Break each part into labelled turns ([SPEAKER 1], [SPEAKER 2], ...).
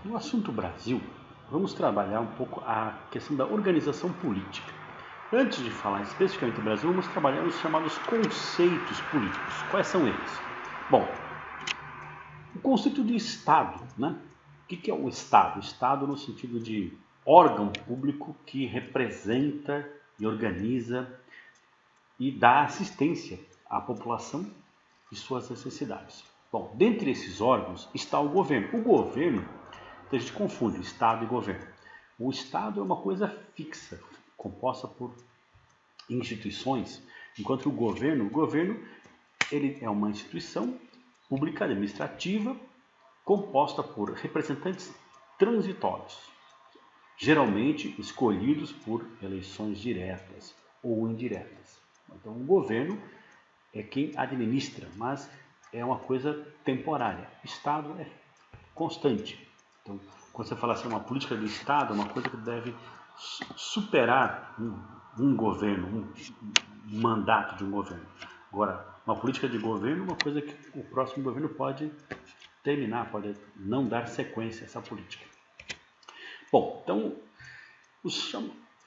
[SPEAKER 1] No assunto Brasil, vamos trabalhar um pouco a questão da organização política. Antes de falar especificamente do Brasil, vamos trabalhar os chamados conceitos políticos. Quais são eles? Bom, o conceito de Estado, né? O que é o Estado? Estado no sentido de órgão público que representa e organiza e dá assistência à população e suas necessidades. Bom, dentre esses órgãos está o governo. O governo, a gente confunde Estado e governo. O Estado é uma coisa fixa, composta por instituições, enquanto o governo ele é uma instituição pública administrativa composta por representantes transitórios, geralmente escolhidos por eleições diretas ou indiretas. Então, o governo é quem administra, mas é uma coisa temporária. O Estado é constante. Então, quando você fala assim, uma política de Estado, é uma coisa que deve superar um governo, um mandato de um governo. Agora, uma política de governo é uma coisa que o próximo governo pode terminar, pode não dar sequência a essa política. Bom, então, os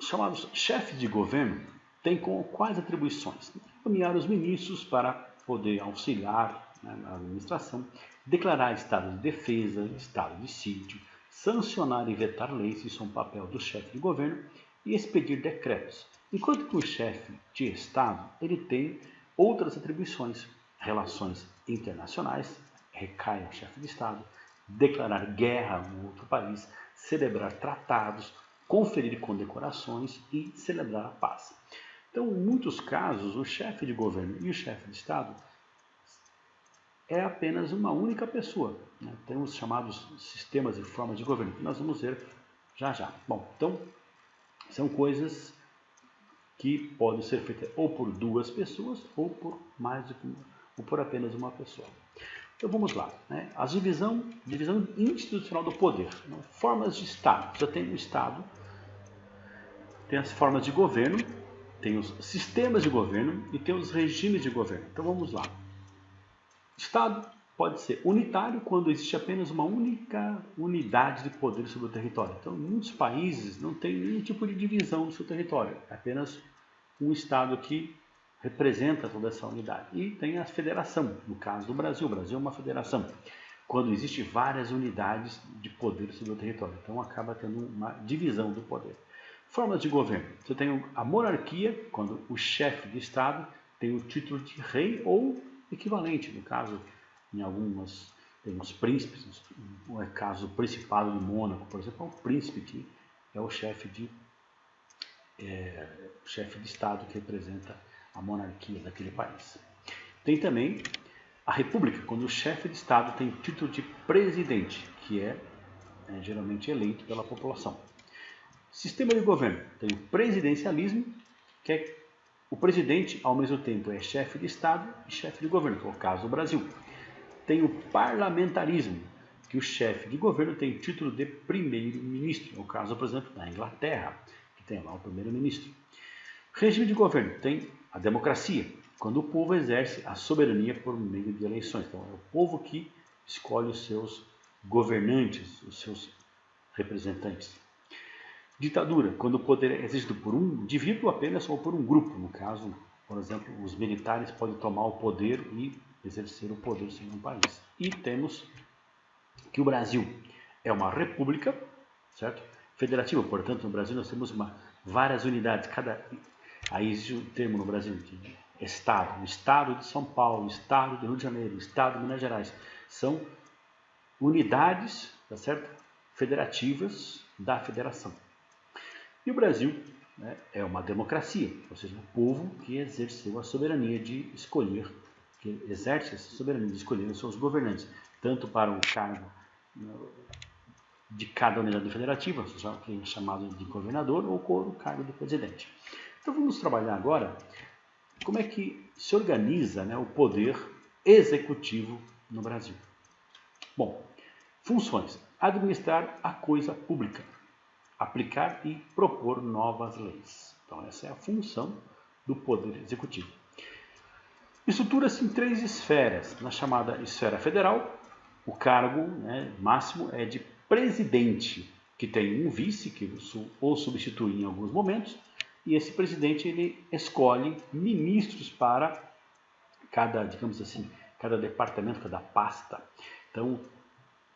[SPEAKER 1] chamados chefes de governo têm quais atribuições? Nomear os ministros para poder auxiliar, né, na administração, declarar estado de defesa, estado de sítio, sancionar e vetar leis, isso é um papel do chefe de governo, e expedir decretos. Enquanto que o chefe de Estado ele tem outras atribuições, relações internacionais, recai ao chefe de Estado, declarar guerra a um outro país, celebrar tratados, conferir condecorações e celebrar a paz. Então, em muitos casos, o chefe de governo e o chefe de Estado é apenas uma única pessoa, né? Tem os chamados sistemas e formas de governo, que nós vamos ver já já. Bom, então, são coisas que podem ser feitas ou por duas pessoas ou por mais do que uma, ou por apenas uma pessoa. Então vamos lá, né? A divisão institucional do poder, né? Formas de Estado. Já tem o Estado, tem as formas de governo, tem os sistemas de governo e tem os regimes de governo. Então vamos lá. Estado pode ser unitário quando existe apenas uma única unidade de poder sobre o território. Então, muitos países não têm nenhum tipo de divisão do seu território, é apenas um Estado que representa toda essa unidade. E tem a federação, no caso do Brasil. O Brasil é uma federação, quando existe várias unidades de poder sobre o território. Então, acaba tendo uma divisão do poder. Formas de governo. Você tem a monarquia, quando o chefe de Estado tem o título de rei ou equivalente, no caso, em algumas tem os príncipes, no caso do Principado de Mônaco, por exemplo, é o príncipe que é o chefe de Estado que representa a monarquia daquele país. Tem também a república, quando o chefe de Estado tem o título de presidente, que é geralmente eleito pela população. Sistema de governo, tem o presidencialismo, que é o presidente, ao mesmo tempo, é chefe de Estado e chefe de governo, que é o caso do Brasil. Tem o parlamentarismo, que o chefe de governo tem o título de primeiro-ministro, é o caso, por exemplo, da Inglaterra, que tem lá o primeiro-ministro. Regime de governo tem a democracia, quando o povo exerce a soberania por meio de eleições. Então, é o povo que escolhe os seus governantes, os seus representantes. Ditadura, quando o poder é exercido por um indivíduo apenas ou por um grupo. No caso, por exemplo, os militares podem tomar o poder e exercer o poder sobre um país. E temos que o Brasil é uma república, certo? Federativa, portanto, no Brasil nós temos várias unidades. Aí existe um termo no Brasil de Estado. O Estado de São Paulo, o Estado do Rio de Janeiro, o Estado de Minas Gerais. São unidades, tá certo? Federativas da federação. E o Brasil, né, é uma democracia, ou seja, o povo que exerceu a soberania de escolher, que exerce essa soberania de escolher os seus governantes, tanto para o cargo de cada unidade federativa, que é chamado de governador, ou o cargo de presidente. Então vamos trabalhar agora como é que se organiza, né, o poder executivo no Brasil. Bom, funções: administrar a coisa pública, aplicar e propor novas leis. Então essa é a função do Poder Executivo. Estrutura-se em três esferas, na chamada esfera federal, o cargo, né, máximo é de presidente, que tem um vice que o substitui em alguns momentos, e esse presidente ele escolhe ministros para cada, digamos assim, cada departamento, cada pasta. Então,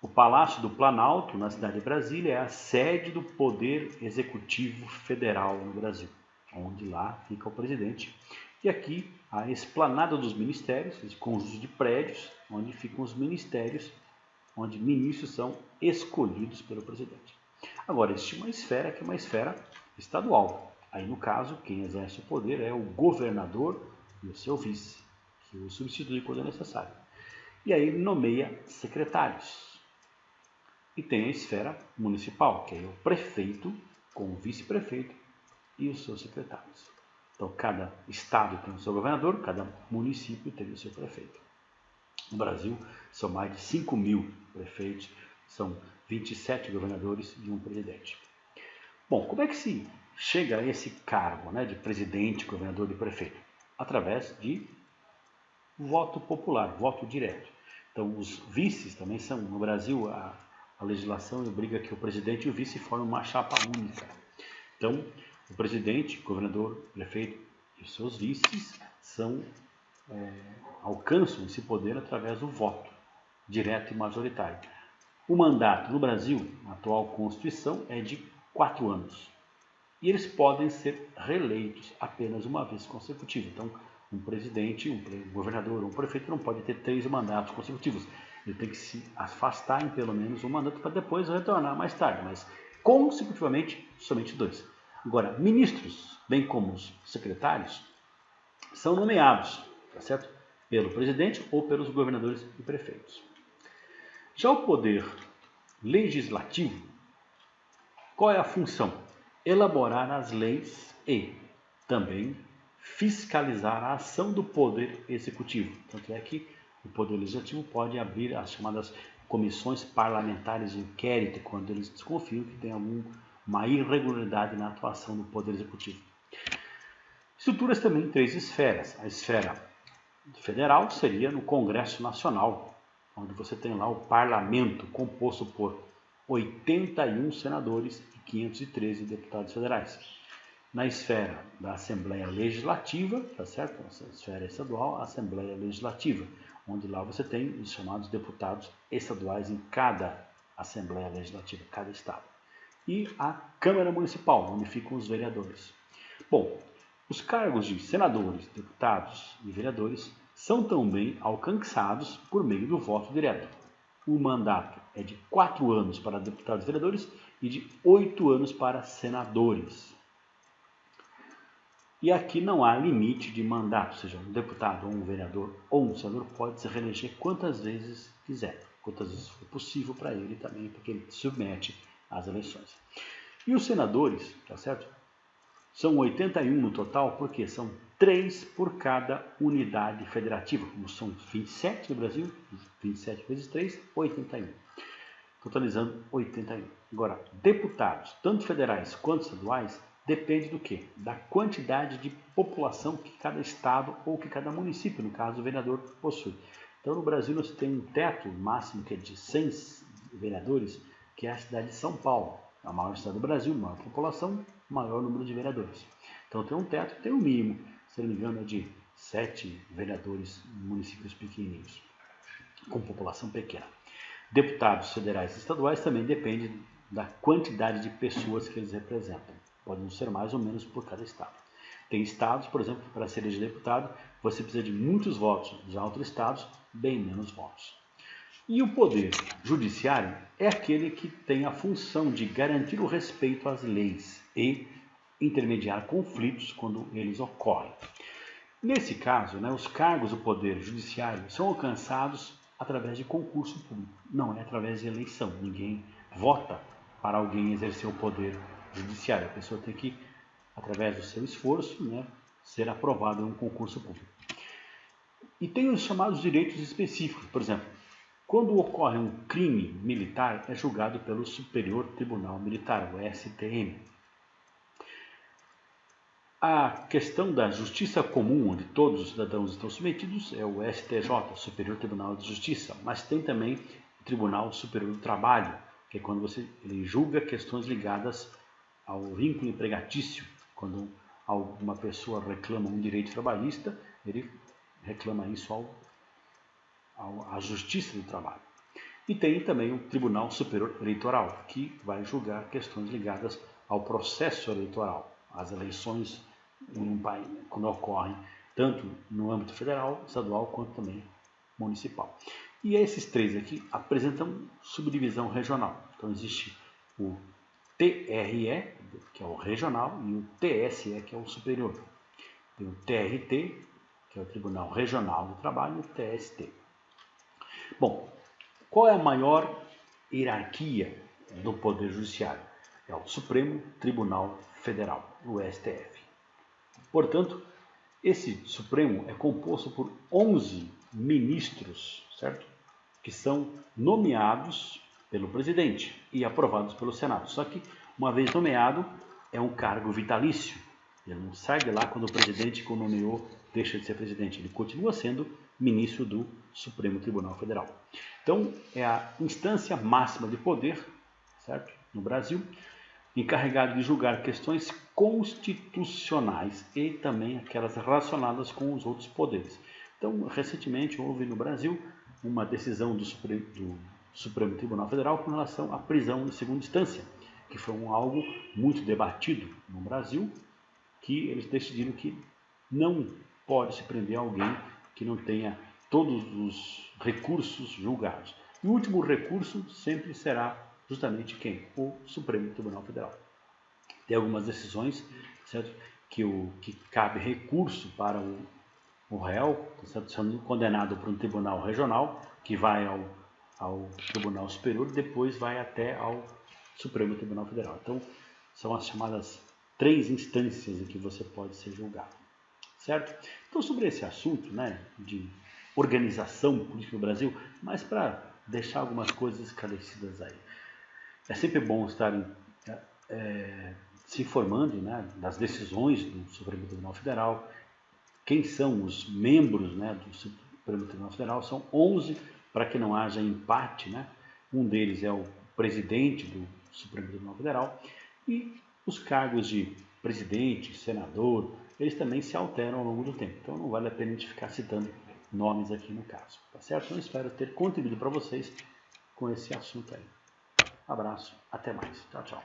[SPEAKER 1] o Palácio do Planalto, na cidade de Brasília, é a sede do Poder Executivo Federal no Brasil, onde lá fica o presidente. E aqui a Esplanada dos Ministérios, esse conjunto de prédios, onde ficam os ministérios, onde ministros são escolhidos pelo presidente. Agora, existe uma esfera que é uma esfera estadual. Aí, no caso, quem exerce o poder é o governador e o seu vice, que o substitui quando é necessário. E aí ele nomeia secretários. E tem a esfera municipal, que é o prefeito com o vice-prefeito e os seus secretários. Então, cada estado tem o seu governador, cada município tem o seu prefeito. No Brasil, são mais de 5.000 prefeitos, são 27 governadores e um presidente. Bom, como é que se chega a esse cargo, né, de presidente, governador e prefeito? Através de voto popular, voto direto. Então, os vices também são, no Brasil, a legislação obriga que o presidente e o vice formem uma chapa única. Então, o presidente, governador, prefeito e os seus vices alcançam esse poder através do voto direto e majoritário. O mandato no Brasil, na atual Constituição, é de 4 anos. E eles podem ser reeleitos apenas uma vez consecutiva. Então, um presidente, um governador, um prefeito não pode ter 3 mandatos consecutivos. Ele tem que se afastar em pelo menos um mandato para depois retornar mais tarde, mas consecutivamente somente 2. Agora, ministros, bem como os secretários, são nomeados, tá certo? Pelo presidente ou pelos governadores e prefeitos. Já o poder legislativo, qual é a função? Elaborar as leis e também fiscalizar a ação do poder executivo. Tanto é que o poder legislativo pode abrir as chamadas comissões parlamentares de inquérito quando eles desconfiam que tem alguma irregularidade na atuação do poder executivo. Estruturas também em 3 esferas. A esfera federal seria no Congresso Nacional, onde você tem lá o parlamento composto por 81 senadores e 513 deputados federais. Na esfera da Assembleia Legislativa, tá certo? Essa esfera estadual, a Assembleia Legislativa, onde lá você tem os chamados deputados estaduais em cada Assembleia Legislativa, cada estado. E a Câmara Municipal, onde ficam os vereadores. Bom, os cargos de senadores, deputados e vereadores são também alcançados por meio do voto direto. O mandato é de 4 anos para deputados e vereadores e de 8 anos para senadores. E aqui não há limite de mandato, ou seja, um deputado, ou um vereador, ou um senador pode se reeleger quantas vezes quiser, quantas vezes for possível para ele também, porque ele se submete às eleições. E os senadores, tá certo? São 81 no total, porque são 3 por cada unidade federativa, como são 27 no Brasil, 27 vezes 3, 81. Totalizando 81. Agora, deputados, tanto federais quanto estaduais, depende do quê? Da quantidade de população que cada estado ou que cada município, no caso o vereador, possui. Então no Brasil nós temos um teto máximo que é de 100 vereadores, que é a cidade de São Paulo. A maior cidade do Brasil, maior população, maior número de vereadores. Então tem um teto, tem um mínimo, se não me engano é de 7 vereadores em municípios pequenininhos, com população pequena. Deputados federais e estaduais também depende da quantidade de pessoas que eles representam. Podem ser mais ou menos por cada estado. Tem estados, por exemplo, para ser eleito deputado, você precisa de muitos votos. Já outros estados, bem menos votos. E o poder judiciário é aquele que tem a função de garantir o respeito às leis e intermediar conflitos quando eles ocorrem. Nesse caso, os cargos do poder judiciário são alcançados através de concurso público, não é através de eleição. Ninguém vota para alguém exercer o poder judiciário. A pessoa tem que, através do seu esforço, ser aprovada em um concurso público. E tem os chamados direitos específicos. Por exemplo, quando ocorre um crime militar, é julgado pelo Superior Tribunal Militar, o STM. A questão da justiça comum, onde todos os cidadãos estão submetidos, é o STJ, Superior Tribunal de Justiça, mas tem também o Tribunal Superior do Trabalho, que é quando ele julga questões ligadas ao vínculo empregatício. Quando alguma pessoa reclama um direito trabalhista, ele reclama isso à Justiça do Trabalho. E tem também o Tribunal Superior Eleitoral, que vai julgar questões ligadas ao processo eleitoral, às eleições em um país, quando ocorrem tanto no âmbito federal, estadual, quanto também municipal. E esses três aqui apresentam subdivisão regional. Então existe o TRE, que é o regional, e o TSE, que é o superior. Tem o TRT, que é o Tribunal Regional do Trabalho, e o TST. Bom, qual é a maior hierarquia do Poder Judiciário? É o Supremo Tribunal Federal, o STF. Portanto, esse Supremo é composto por 11 ministros, certo? Que são nomeados pelo presidente e aprovados pelo Senado. Só que, uma vez nomeado, é um cargo vitalício. Ele não sai de lá quando o presidente que o nomeou deixa de ser presidente. Ele continua sendo ministro do Supremo Tribunal Federal. Então, é a instância máxima de poder, certo? No Brasil, encarregado de julgar questões constitucionais e também aquelas relacionadas com os outros poderes. Então, recentemente houve no Brasil uma decisão do Supremo Tribunal Federal com relação à prisão em segunda instância, que foi algo muito debatido no Brasil, que eles decidiram que não pode se prender alguém que não tenha todos os recursos julgados. E o último recurso sempre será justamente quem? O Supremo Tribunal Federal. Tem algumas decisões, certo? Que cabe recurso para o réu, certo? Sendo condenado por um tribunal regional, que vai ao Tribunal Superior, depois vai até ao Supremo Tribunal Federal. Então, são as chamadas 3 instâncias em que você pode ser julgado, certo? Então, sobre esse assunto, né, de organização política no Brasil, mas para deixar algumas coisas esclarecidas aí. É sempre bom estar se informando, né, das decisões do Supremo Tribunal Federal, quem são os membros, né, do Supremo Tribunal Federal. São 11 para que não haja empate, né? Um deles é o presidente do Supremo Tribunal Federal e os cargos de presidente, senador, eles também se alteram ao longo do tempo. Então não vale a pena a gente ficar citando nomes aqui no caso, tá certo? Então espero ter contribuído para vocês com esse assunto aí. Abraço, até mais. Tchau, tchau.